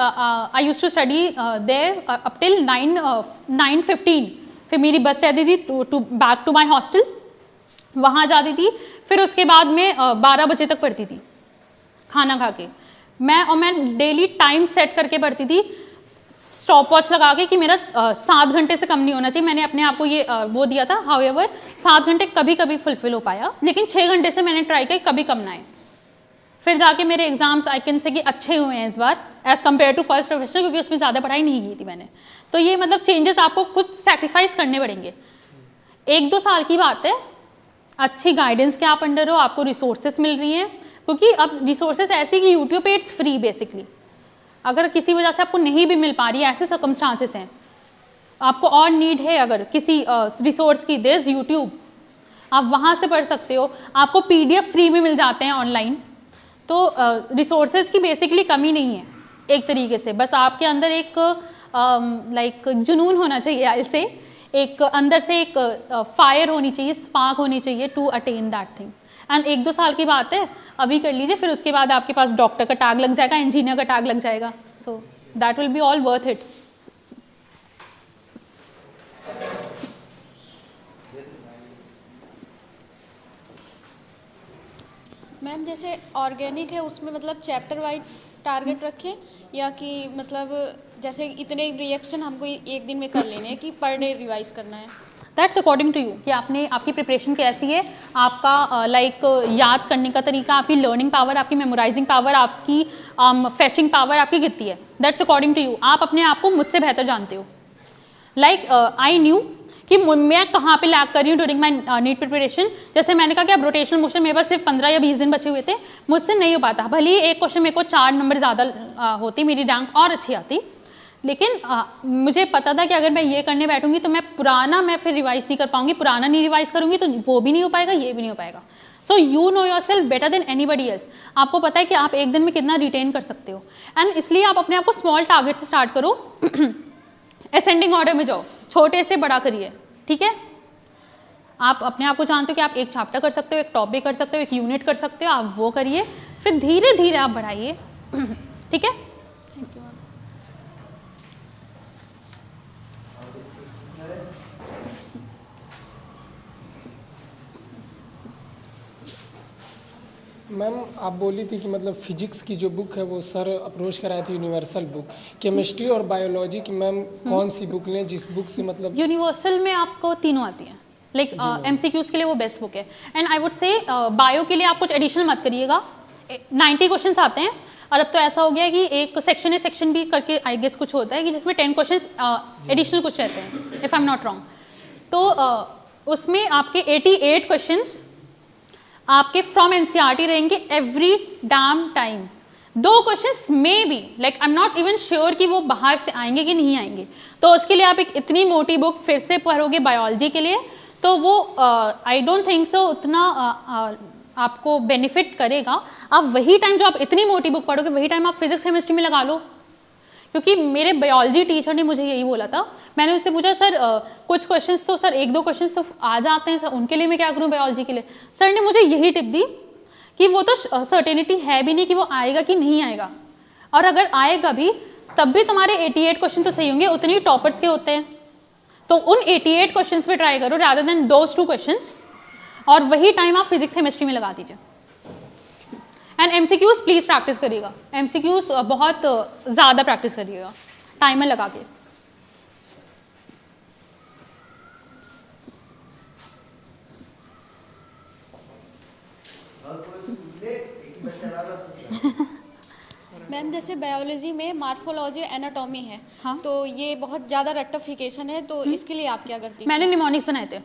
I use to study there up till 9:15। फिर मेरी बस रहती थी to back to my hostel, वहाँ जाती थी। फिर उसके बाद मैं 12 बजे तक पढ़ती थी खाना खा के। मैं डेली टाइम सेट करके पढ़ती थी, स्टॉप वॉच लगा के कि मेरा 7 घंटे से कम नहीं होना चाहिए। मैंने अपने आप को ये वो दिया था। हाउएवर 7 घंटे कभी कभी फुलफिल हो पाया, लेकिन 6 घंटे से मैंने ट्राई किया कभी कम ना आए। फिर जाके मेरे एग्जाम्स आई कैन से कि अच्छे हुए हैं इस बार as compare to first professional, क्योंकि उसमें ज़्यादा पढ़ाई नहीं की थी मैंने। तो ये मतलब चेंजेस आपको कुछ सैक्रिफाइस करने पड़ेंगे। 1-2 साल की बात है, अच्छी गाइडेंस के आप अंडर हो, आपको रिसोर्सेज मिल रही हैं, क्योंकि अब रिसोर्सेज ऐसी कि यूट्यूब पे इट्स फ्री बेसिकली। अगर किसी वजह से आपको नहीं भी मिल पा रही है, ऐसे सर्कमस्टांसेस हैं, आपको और नीड है अगर किसी रिसोर्स की, दिस यूट्यूब, आप वहाँ से पढ़ सकते हो। आपको PDF फ्री में मिल जाते हैं ऑनलाइन। तो रिसोर्सेज की बेसिकली कमी नहीं है एक तरीके से, बस आपके अंदर एक लाइक जुनून होना चाहिए, ऐसे एक अंदर से एक फायर होनी चाहिए, स्पार्क होनी चाहिए to attain that thing. And 1-2 साल की बात है, अभी कर लीजिए, फिर उसके बाद आपके पास डॉक्टर का टैग लग जाएगा, इंजीनियर का टैग लग जाएगा, सो that will be all worth it. Ma'am जैसे ऑर्गेनिक है उसमें मतलब चैप्टर वाइज टारगेट रखें, या कि मतलब जैसे इतने रिएक्शन हमको एक दिन में कर लेने हैं कि पर डे रिवाइज करना है? दैट्स अकॉर्डिंग टू यू कि आपने, आपकी प्रिपरेशन कैसी है, आपका लाइक याद करने का तरीका, आपकी लर्निंग पावर, आपकी मेमोराइजिंग पावर, आपकी फेचिंग पावर आपकी कितनी है। That's according to you. आप अपने आप को मुझसे बेहतर जानते हो। लाइक आई न्यू कि मैं कहाँ पे लैग कर रही हूँ ड्यूरिंग माई नीट प्रिपरेशन। जैसे मैंने कहा कि अब रोटेशनल मोशन मेरे पास सिर्फ 15 या 20 दिन बचे हुए थे, मुझसे नहीं हो पाता। भले ही एक क्वेश्चन मेरे को 4 नंबर ज़्यादा होती, मेरी रैंक और अच्छी आती, लेकिन मुझे पता था कि अगर मैं ये करने बैठूंगी तो मैं पुराना फिर रिवाइज नहीं कर पाऊंगी, पुराना नहीं रिवाइज करूंगी तो वो भी नहीं हो पाएगा, ये भी नहीं हो पाएगा। So you know your self better than anybody else. आपको पता है कि आप एक दिन में कितना रिटेन कर सकते हो, एंड इसलिए आप अपने आप को स्मॉल टारगेट से स्टार्ट करो। असेंडिंग ऑर्डर में जाओ, छोटे से बड़ा करिए, ठीक है। आप अपने आप को जानते हो कि आप एक चैप्टर कर सकते हो, एक टॉपिक कर सकते हो, एक यूनिट कर सकते हो, आप वो करिए, फिर धीरे धीरे आप बढ़ाइए, ठीक है। Thank you ma'am. मैम आप बोली थी कि मतलब फिजिक्स की जो बुक है वो सर अप्रोच कराई थी यूनिवर्सल बुक। केमिस्ट्री और बायोलॉजी की मैम कौन सी बुक लें जिस बुक से मतलब? यूनिवर्सल में आपको तीनों आती हैं, लाइक MCQs के लिए वो बेस्ट बुक है। एंड आई वुड से बायो के लिए आप कुछ एडिशनल मत करिएगा, 90 क्वेश्चन आते हैं, और अब तो ऐसा हो गया है कि एक सेक्शन है, सेक्शन बी करके आई गेस कुछ होता है कि जिसमें 10 क्वेश्चन एडिशनल कुछ रहते हैं, if I am not wrong. तो उसमें आपके 88 क्वेश्चंस आपके फ्रॉम NCERT रहेंगे एवरी डैम टाइम। 2 क्वेश्चंस में भी like I am not even sure कि वो बाहर से आएंगे कि नहीं आएंगे। तो उसके लिए आप एक इतनी मोटी बुक फिर से पढ़ोगे बायोलॉजी के लिए, तो वो आई डोंट थिंक सो उतना आपको बेनिफिट करेगा। आप वही टाइम जो आप इतनी मोटी बुक पढ़ोगे, वही टाइम आप फिजिक्स केमिस्ट्री में लगा लो। क्योंकि मेरे बायोलॉजी टीचर ने मुझे यही बोला था, मैंने उससे पूछा सर कुछ क्वेश्चंस तो सर 1-2 क्वेश्चंस तो आ जाते हैं सर, उनके लिए मैं क्या करूं बायोलॉजी के लिए। सर ने मुझे यही टिप दी कि वो तो सर्टेनिटी है भी नहीं कि वो आएगा कि नहीं आएगा, और अगर आएगा भी तब भी तुम्हारे 88 क्वेश्चन तो सही होंगे, उतने ही टॉपर्स के होते हैं। तो उन 88 क्वेश्चन पे ट्राई करो रादर देन दोज 2 क्वेश्चन, और वही टाइम आप फिजिक्स केमिस्ट्री में लगा दीजिए। एंड MCQs प्लीज़ प्रैक्टिस करिएगा, MCQs बहुत ज़्यादा प्रैक्टिस करिएगा टाइमर लगा के। मैम जैसे बायोलॉजी में मार्फोलॉजी एनाटॉमी है, हाँ? तो ये बहुत ज़्यादा रेक्टिफिकेशन है, तो इसके लिए आप क्या करती हैं? मैंने निमोनिक्स बनाए थे,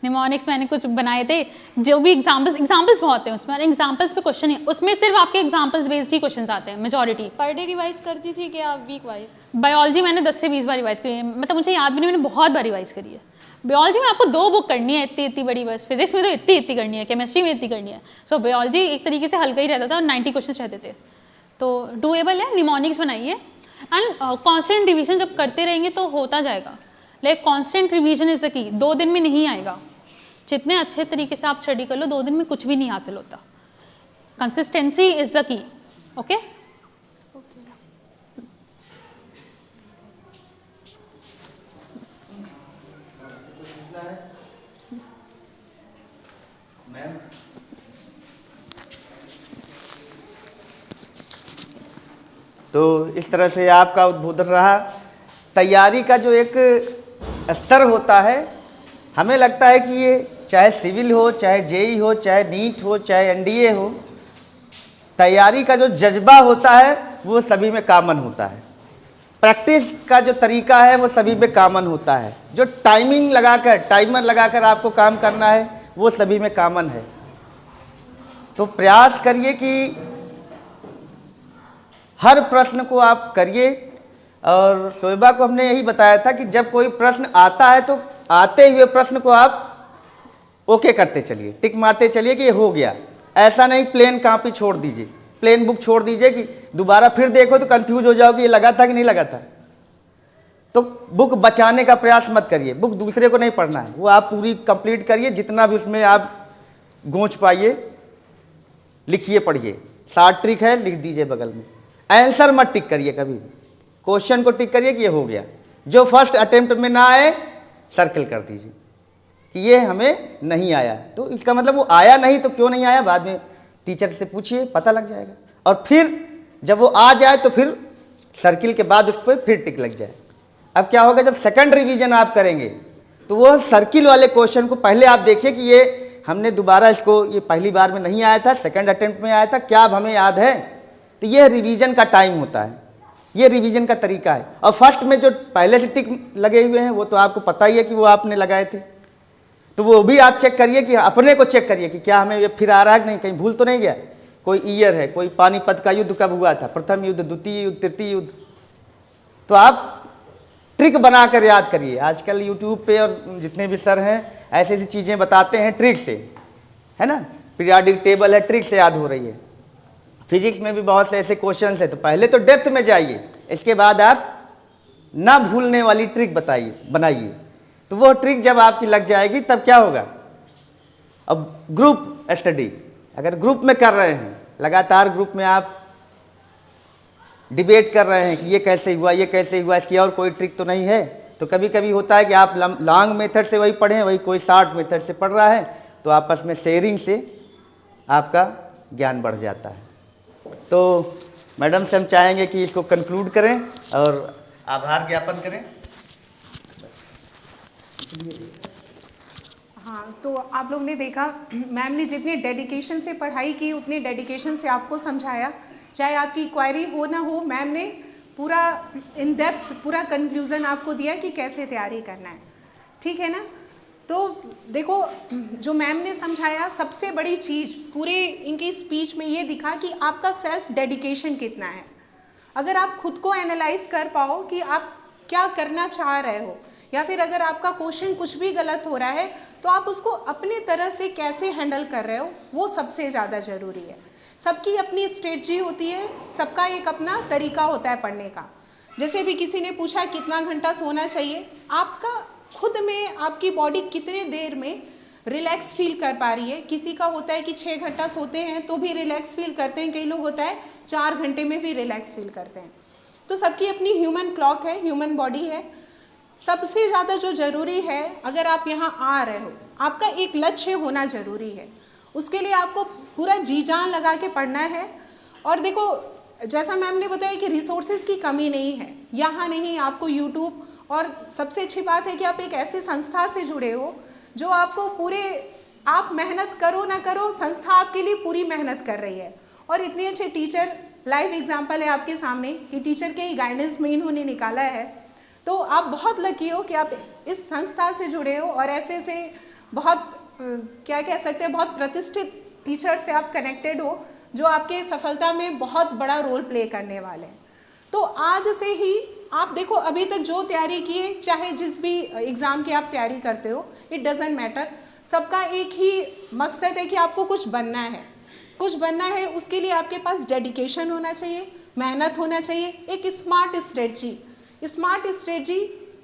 निमोनिक्स मैंने कुछ बनाए थे, जो भी एग्जाम्पल्स बहुत हैं उसमें, एग्जाम्पल्स पे क्वेश्चन है, उसमें सिर्फ आपके एग्जाम्पल्स बेस्ड ही क्वेश्चन आते हैं मेजॉरिटी। पर डे रिवाइज करती थी क्या वीक वाइज? बायोलॉजी मैंने 10 से 20 बार रिवाइज करी है, मतलब मुझे याद भी नहीं, मैंने बहुत बार रिवाइज करी है। बायोलॉजी में आपको 2 बुक करनी है इतनी बड़ी, बस फिजिक्स में तो इतनी करनी है, केमिस्ट्री में इतनी करनी है। सो बायोलॉजी एक तरीके से हल्का ही रहता था और 90 क्वेश्चन रहते थे, तो डूएबल है। निमोनिक्स बनाइए एंड कॉन्स्टेंट रिविजन जब करते रहेंगे तो होता जाएगा। Like constant revision is the key, 2 दिन में नहीं आएगा। जितने अच्छे तरीके से आप स्टडी कर लो 2 दिन में कुछ भी नहीं हासिल होता। Consistency is the key, okay. तो इस तरह से आपका उद्बोधन रहा। तैयारी का जो एक स्तर होता है, हमें लगता है कि ये चाहे सिविल हो, चाहे जेई हो, चाहे नीट हो, चाहे NDA हो, तैयारी का जो जज्बा होता है वो सभी में कॉमन होता है। प्रैक्टिस का जो तरीका है वो सभी में कॉमन होता है। जो टाइमिंग लगाकर, टाइमर लगाकर आपको काम करना है वो सभी में कॉमन है। तो प्रयास करिए कि हर प्रश्न को आप करिए। और शोएबा को हमने यही बताया था कि जब कोई प्रश्न आता है तो आते हुए प्रश्न को आप ओके करते चलिए, टिक मारते चलिए कि ये हो गया। ऐसा नहीं प्लेन कॉपी छोड़ दीजिए, प्लेन बुक छोड़ दीजिए कि दोबारा फिर देखो तो कंफ्यूज हो जाओगे ये लगा था कि नहीं लगा था। तो बुक बचाने का प्रयास मत करिए, बुक दूसरे को नहीं पढ़ना है, वो आप पूरी कंप्लीट करिए, जितना भी उसमें आप गूंच पाइए लिखिए पढ़िए। 60 ट्रिक है लिख दीजिए बगल में। आंसर मत टिक करिए कभी, क्वेश्चन को टिक करिए कि ये हो गया। जो फर्स्ट अटेम्प्ट में ना आए सर्कल कर दीजिए कि ये हमें नहीं आया, तो इसका मतलब वो आया नहीं तो क्यों नहीं आया, बाद में टीचर से पूछिए पता लग जाएगा। और फिर जब वो आ जाए तो फिर सर्किल के बाद उस पर फिर टिक लग जाए। अब क्या होगा, जब सेकंड रिवीजन आप करेंगे तो वो सर्किल वाले क्वेश्चन को पहले आप देखिए कि ये हमने दोबारा इसको, ये पहली बार में नहीं आया था, सेकंड अटेम्प्ट में आया था, क्या अब हमें याद है। तो ये रिवीजन का टाइम होता है, ये रिवीजन का तरीका है। और फर्स्ट में जो पहले से टिक लगे हुए हैं वो तो आपको पता ही है कि वो आपने लगाए थे, तो वो भी आप चेक करिए कि अपने को चेक करिए कि क्या हमें ये फिर आ रहा है कि नहीं, कहीं भूल तो नहीं गया। कोई ईयर है, कोई पानीपत का युद्ध कब हुआ था, प्रथम युद्ध, द्वितीय युद्ध, तृतीय युद्ध, तो आप ट्रिक बनाकर याद करिए। आजकल यूट्यूब पे और जितने भी सर हैं ऐसी ऐसी चीज़ें बताते हैं ट्रिक से, है ना। पीरियाडिक टेबल है, ट्रिक से याद हो रही है। फिजिक्स में भी बहुत से ऐसे क्वेश्चन है, तो पहले तो डेप्थ में जाइए, इसके बाद आप ना भूलने वाली ट्रिक बनाइए। तो वो ट्रिक जब आपकी लग जाएगी तब क्या होगा। अब ग्रुप स्टडी अगर ग्रुप में कर रहे हैं, लगातार ग्रुप में आप डिबेट कर रहे हैं कि ये कैसे हुआ, ये कैसे हुआ, इसकी और कोई ट्रिक तो नहीं है, तो कभी कभी होता है कि आप लॉन्ग मेथड से वही पढ़ें, वही कोई शॉर्ट मेथड से पढ़ रहा है, तो आपस में शेयरिंग से आपका ज्ञान बढ़ जाता है। तो मैडम से हम चाहेंगे कि इसको कंक्लूड करें और आभार ज्ञापन करें। हाँ, तो आप लोग ने देखा मैम ने जितने डेडिकेशन से पढ़ाई की उतने डेडिकेशन से आपको समझाया। चाहे आपकी क्वायरी हो ना हो, मैम ने पूरा इन डेप्थ पूरा कंक्लूजन आपको दिया कि कैसे तैयारी करना है, ठीक है ना। तो देखो जो मैम ने समझाया, सबसे बड़ी चीज़ पूरे इनकी स्पीच में ये दिखा कि आपका सेल्फ डेडिकेशन कितना है। अगर आप खुद को एनालाइज कर पाओ कि आप क्या करना चाह रहे हो, या फिर अगर आपका क्वेश्चन कुछ भी गलत हो रहा है तो आप उसको अपने तरह से कैसे हैंडल कर रहे हो, वो सबसे ज़्यादा ज़रूरी है। सबकी अपनी स्ट्रेटजी होती है, सबका एक अपना तरीका होता है पढ़ने का। जैसे भी किसी ने पूछा कितना घंटा सोना चाहिए, आपका खुद में आपकी बॉडी कितने देर में रिलैक्स फील कर पा रही है। किसी का होता है कि 6 घंटा सोते हैं तो भी रिलैक्स फील करते हैं, कई लोग होता है 4 घंटे में भी रिलैक्स फील करते हैं। तो सबकी अपनी ह्यूमन क्लॉक है, ह्यूमन बॉडी है। सबसे ज़्यादा जो ज़रूरी है, अगर आप यहाँ आ रहे हो, आपका एक लक्ष्य होना ज़रूरी है। उसके लिए आपको पूरा जी जान लगा के पढ़ना है। और देखो जैसा मैम ने बताया कि रिसोर्सेज की कमी नहीं है, यहाँ नहीं, आपको यूट्यूब, और सबसे अच्छी बात है कि आप एक ऐसी संस्था से जुड़े हो जो आपको पूरे, आप मेहनत करो ना करो, संस्था आपके लिए पूरी मेहनत कर रही है। और इतने अच्छे टीचर, लाइव एग्जाम्पल है आपके सामने कि टीचर के ही गाइडेंस में इन्होंने निकाला है। तो आप बहुत लकी हो कि आप इस संस्था से जुड़े हो और ऐसे से बहुत क्या कह सकते हैं, बहुत प्रतिष्ठित टीचर से आप कनेक्टेड हो जो आपके सफलता में बहुत बड़ा रोल प्ले करने वाले हैं। तो आज से ही आप देखो, अभी तक जो तैयारी की है, चाहे जिस भी एग्ज़ाम की आप तैयारी करते हो, इट डजेंट मैटर, सबका एक ही मकसद है कि आपको कुछ बनना है। कुछ बनना है, उसके लिए आपके पास डेडिकेशन होना चाहिए, मेहनत होना चाहिए, एक स्मार्ट स्ट्रेटजी। स्मार्ट स्ट्रेटजी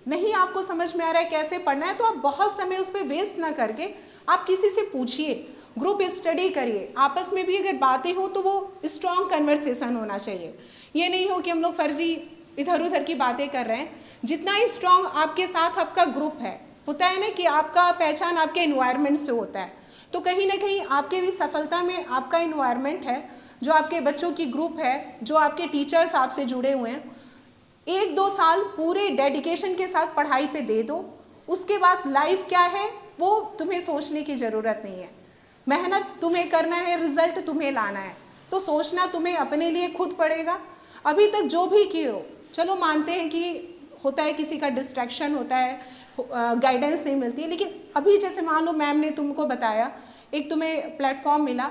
नहीं आपको समझ में आ रहा है कैसे पढ़ना है, तो आप बहुत समय उस पर वेस्ट ना करके आप किसी से पूछिए, ग्रुप स्टडी करिए। आपस में भी अगर बातें हो तो वो स्ट्रॉन्ग कन्वर्सेशन होना चाहिए। ये नहीं हो कि हम लोग फर्जी इधर उधर की बातें कर रहे हैं। जितना ही स्ट्रॉन्ग आपके साथ आपका ग्रुप है, होता है ना कि आपका पहचान आपके इन्वायरमेंट से होता है, तो कहीं ना कहीं आपके भी सफलता में आपका इन्वायरमेंट है, जो आपके बच्चों की ग्रुप है, जो आपके टीचर्स आपसे जुड़े हुए हैं। 1-2 साल पूरे डेडिकेशन के साथ पढ़ाई पे दे दो, उसके बाद लाइफ क्या है वो तुम्हें सोचने की ज़रूरत नहीं है। मेहनत तुम्हें करना है, रिजल्ट तुम्हें लाना है, तो सोचना तुम्हें अपने लिए खुद पड़ेगा। अभी तक जो भी किए हो चलो मानते हैं कि होता है, किसी का डिस्ट्रैक्शन होता है, गाइडेंस नहीं मिलती है, लेकिन अभी जैसे मान लो मैम ने तुमको बताया, एक तुम्हें प्लेटफॉर्म मिला,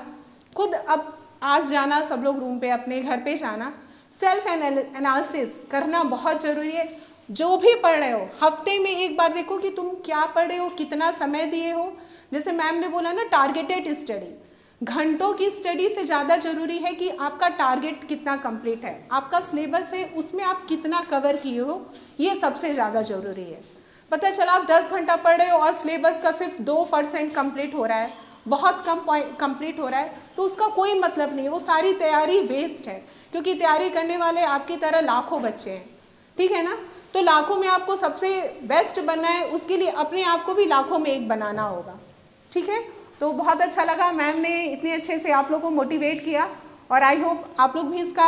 खुद अब आज जाना, सब लोग रूम पे अपने घर पे जाना, सेल्फ एनालिसिस करना बहुत ज़रूरी है। जो भी पढ़ रहे हो हफ्ते में एक बार देखो कि तुम क्या पढ़ रहे हो, कितना समय दिए हो। जैसे मैम ने बोला ना, टारगेटेड स्टडी, घंटों की स्टडी से ज़्यादा ज़रूरी है कि आपका टारगेट कितना कंप्लीट है, आपका सिलेबस है उसमें आप कितना कवर किए हो, ये सबसे ज़्यादा ज़रूरी है। पता चला आप 10 घंटा पढ़ रहे हो और सिलेबस का सिर्फ 2% कंप्लीट हो रहा है, बहुत कम कंप्लीट हो रहा है, तो उसका कोई मतलब नहीं है, वो सारी तैयारी वेस्ट है, क्योंकि तैयारी करने वाले आपकी तरह लाखों बच्चे हैं, ठीक है ना। तो लाखों में आपको सबसे बेस्ट बनना है, उसके लिए अपने आप को भी लाखों में एक बनाना होगा, ठीक है। तो बहुत अच्छा लगा, मैम ने इतने अच्छे से आप लोगों को मोटिवेट किया, और आई होप आप लोग भी इसका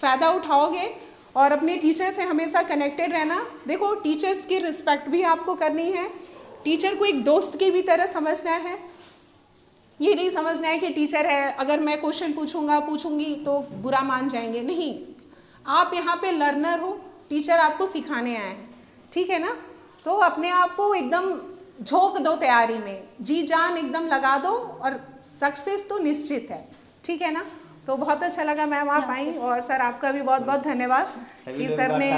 फ़ायदा उठाओगे और अपने टीचर से हमेशा कनेक्टेड रहना। देखो, टीचर्स की रिस्पेक्ट भी आपको करनी है, टीचर को एक दोस्त की भी तरह समझना है। ये नहीं समझना है कि टीचर है, अगर मैं क्वेश्चन पूछूंगी तो बुरा मान जाएंगे, नहीं, आप यहाँ पे लर्नर हो, टीचर आपको सिखाने आए हैं, ठीक है ना। तो अपने आप को एकदम झोंक दो तैयारी में, जी जान एकदम लगा दो, और सक्सेस तो निश्चित है, ठीक है ना। तो बहुत अच्छा लगा मैम आप आई, और सर आपका भी बहुत बहुत धन्यवाद कि सर ने